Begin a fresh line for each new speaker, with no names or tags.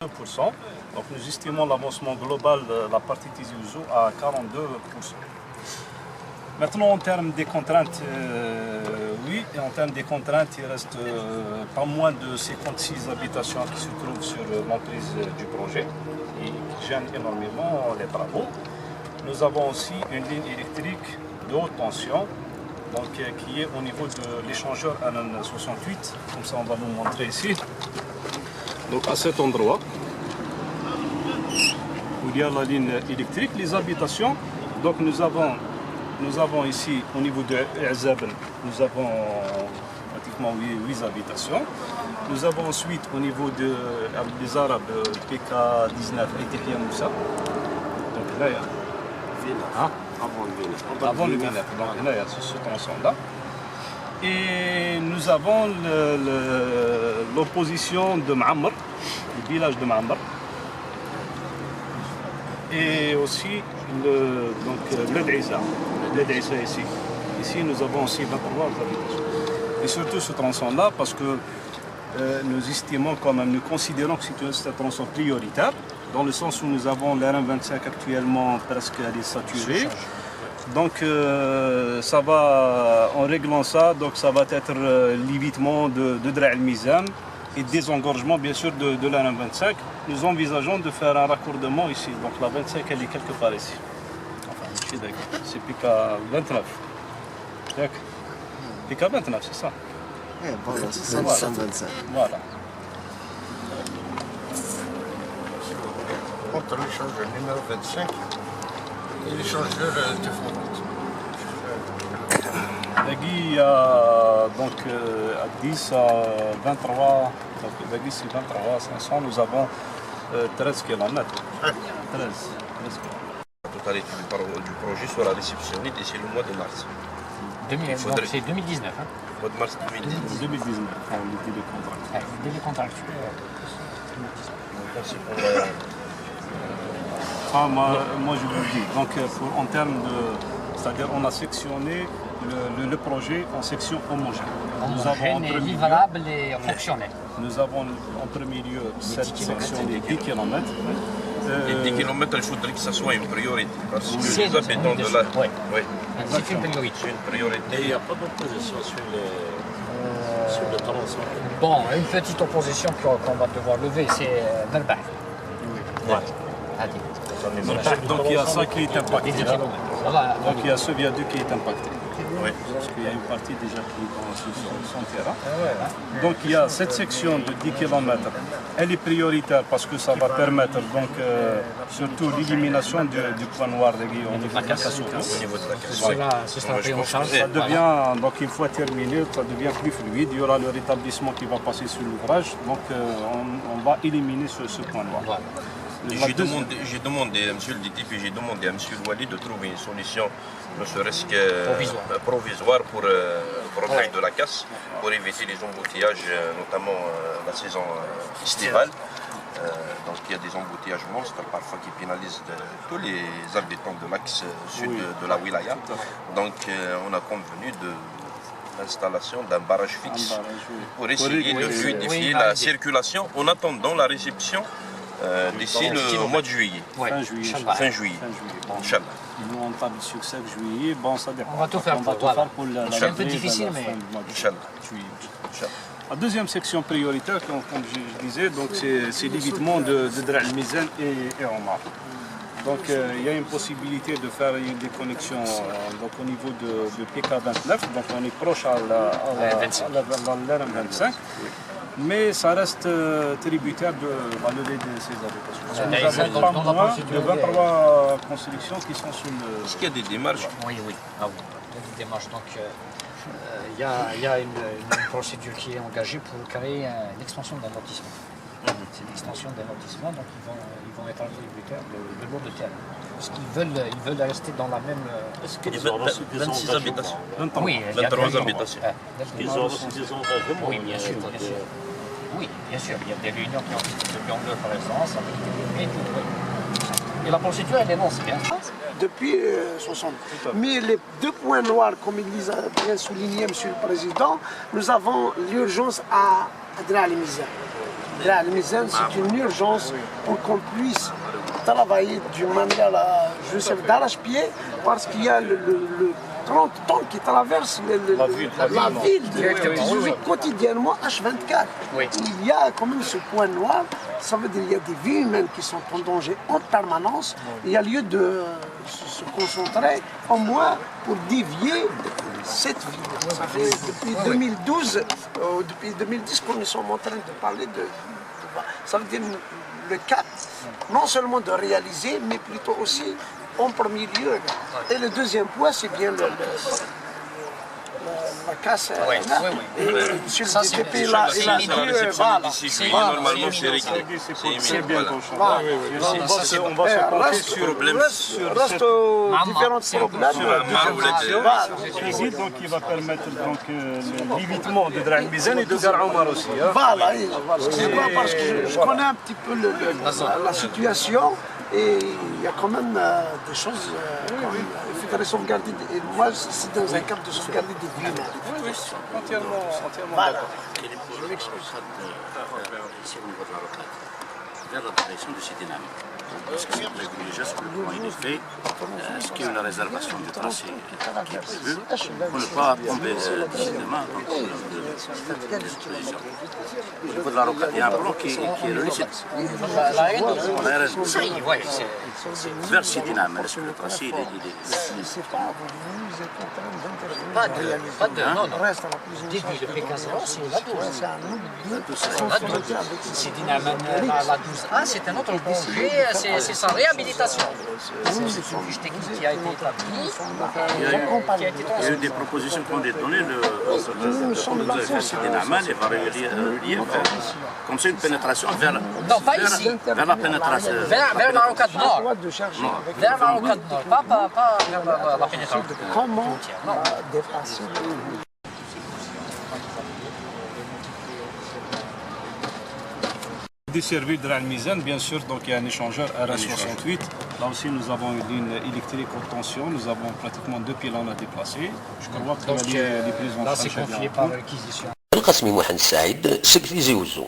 1%. Donc nous estimons l'avancement global de la partie Tizi Ouzou à 42%. Maintenant, en termes des contraintes, oui, et en termes des contraintes, il reste pas moins de 56 habitations qui se trouvent sur l'emprise du projet et qui gênent énormément les travaux. Nous avons aussi une ligne électrique de haute tension donc, qui est au niveau de l'échangeur AN68. Comme ça, on va vous montrer ici. Donc à cet endroit, où il y a la ligne électrique, les habitations, donc nous avons ici, au niveau de Azab, nous avons pratiquement 8 habitations. Nous avons ensuite, au niveau des Arabes, PK19 et Tehia Moussa. Donc là, il y a... Avant le Vinet. Donc là, il y a ce tronçon-là. Et nous avons l'opposition de Ma'amr, le village de Ma'amr. Et aussi l'Ed'Isa ici. Ici, nous avons aussi 23 habitations. Et surtout ce tronçon-là, parce que nous estimons quand même, nous considérons que c'est un tronçon prioritaire, dans le sens où nous avons l'RN25 actuellement presque saturé. Donc ça va, en réglant ça, donc ça va être l'évitement de Dra' el-Mizan et désengorgement bien sûr de la RN25. Nous envisageons de faire un raccordement ici. Donc la 25 elle est quelque part ici. Enfin, c'est PK29. PK29 c'est ça.
Voilà, c'est 125.
Voilà.
Entre l'échangeur numéro 25 et l'échangeur défendant.
Il y a donc à 10 à 23, donc de 10 à 23 500, nous avons 13 km. 13 km.
La totalité du projet sera réceptionnée d'ici le mois de mars.
Donc c'est 2019. Hein.
Mois de mars 2019.
2019, le délai contractuel.
Le délai contractuel.
Merci pour
moi je vous le dis, donc en termes de... C'est-à-dire on a sectionné le projet en sections homogènes. Nous avons en premier
livrable et fonctionnel.
Nous avons en premier lieu cette section des 10 km.
Les 10 km, il faudrait que ça soit une priorité. Parce que les habitants de là.
Oui. C'est une priorité.
C'est une priorité.
Et il n'y a pas d'opposition sur le tronçon.
Bon, une petite opposition qu'on va devoir lever, c'est Berbah.
Oui.
Voilà.
Donc il y a ça qui est impacté. Donc il y a ce viaduc qui est impacté.
Oui.
Parce qu'il y a une partie déjà qui est sur son terrain. Donc il y a cette section de 10 km. Elle est prioritaire parce que ça va permettre donc surtout l'élimination du point noir de Guillaume au niveau de la casse.
Ce sera pris en charge.
Ça devient, donc une fois terminé, ça devient plus fluide. Il y aura le rétablissement qui va passer sur l'ouvrage. Donc on va éliminer ce point noir.
Voilà.
J'ai demandé à M. le DTP, j'ai demandé à M. Wali de trouver une solution, ne serait-ce que provisoire pour le problème de la casse, pour éviter les embouteillages, notamment la saison estivale. Donc il y a des embouteillages monstres parfois qui pénalisent tous les habitants de l'axe sud de la wilaya. Donc on a convenu de l'installation d'un barrage fixe pour essayer de fluidifier la circulation en attendant la réception d'ici le mois de juillet. Fin juillet. Inch'Allah.
Nous on parle de succès juillet. Bon, ça dépend.
On va tout faire pour
c'est
un peu difficile, mais
Inch'Allah.
La deuxième section prioritaire, comme je disais, donc c'est l'évitement de Dra' el-Mizan et Omar. Donc il y a une possibilité de faire des connexions donc, au niveau de PK29, donc on est proche à l'RN25. Mais ça reste tributaire de la levée de ces habitations. Nous avons pas moins de 23 constructions qui sont sur le...
Est-ce qu'il y a des démarches?
Oui. Il y a des démarches. Donc, il y a une procédure qui est engagée pour créer une extension d'un lotissement. C'est l'extension d'un lotissement, donc ils vont être tributaires de l'eau de terre. Parce qu'ils veulent rester dans la même...
Est-ce qu'ils ont reçu des
26 habitations.
Oui,
23 habitations.
Ils ont reçu des engagements.
Oui, bien sûr. Oui, bien sûr. Il y a des réunions qui ont depuis leur présence avec les et la procédure, elle est lancée.
Depuis 60. Mais les deux points noirs, comme il les a bien souligné, M. le Président, nous avons l'urgence à Dra' el-Mizan. Là, le Mizan, c'est une urgence pour qu'on puisse travailler d'une manière, je sais, d'arrache-pied, parce qu'il y a le 30 tonnes qui traversent la ville de quotidiennement H24.
Oui.
Il y a quand même ce point noir, ça veut dire qu'il y a des vies humaines qui sont en danger en permanence. Il y a lieu de se concentrer au moins pour dévier cette vie. Ça fait depuis 2012, depuis 2010 que nous sommes en train de parler ça veut dire le cap, non seulement de réaliser, mais plutôt aussi en premier lieu. Et le deuxième point, c'est bien la casse. Sur
Ça,
le
c'est
DTP,
une
là,
chose,
il a
c'est
dit,
une
voilà.
Normalement, c'est réglé.
C'est bien qu'on change.
Voilà.
On va se concentrer sur
Reste aux différents problèmes.
Président donc qui va permettre donc l'évitement de Drah Mizan et de Gar Omar aussi.
Voilà, excusez-moi parce que je connais un petit peu la situation et il y a quand même des choses il faudrait sauvegarder. Et moi, c'est dans un cadre de sauvegarder des vies.
Oui, entièrement
Voilà.
d'accord.
Quel est pour le ici au niveau de la rocade, vers la direction de Sidinam. Parce que c'est prévu déjà sur le point il est fait, ce qui est une réservation du tracé qui est prévue pour ne pas tomber difficilement dans le problème de disposition. Au niveau de la rocade, il y a un plan qui est le lycée. La RN. Vers Sidinam, est-ce que le tracé il est
Pas de, non, non. Début de P15, c'est la 12. C'est Dinaman, la 12A, c'est un autre projet, c'est sa réhabilitation. C'est une fiche technique qui a été établie.
Il y a eu des propositions qui ont été données, le Sidinaman et va relier comme c'est une pénétration vers la pénétration.
Vers la rocade nord. Vers la rocade nord, pas vers la pénétration.
Comment dépasser
Desservi Drah Mizan, bien sûr, donc il y a un échangeur RS68. Là aussi, nous avons une ligne électrique haute tension. Nous avons pratiquement 2 pylônes à déplacer. Je crois que
Donc
les prises vont
là, c'est
très bien.
confié par l'acquisition.
القاسمي محمد السعيد سكرتير زي وزو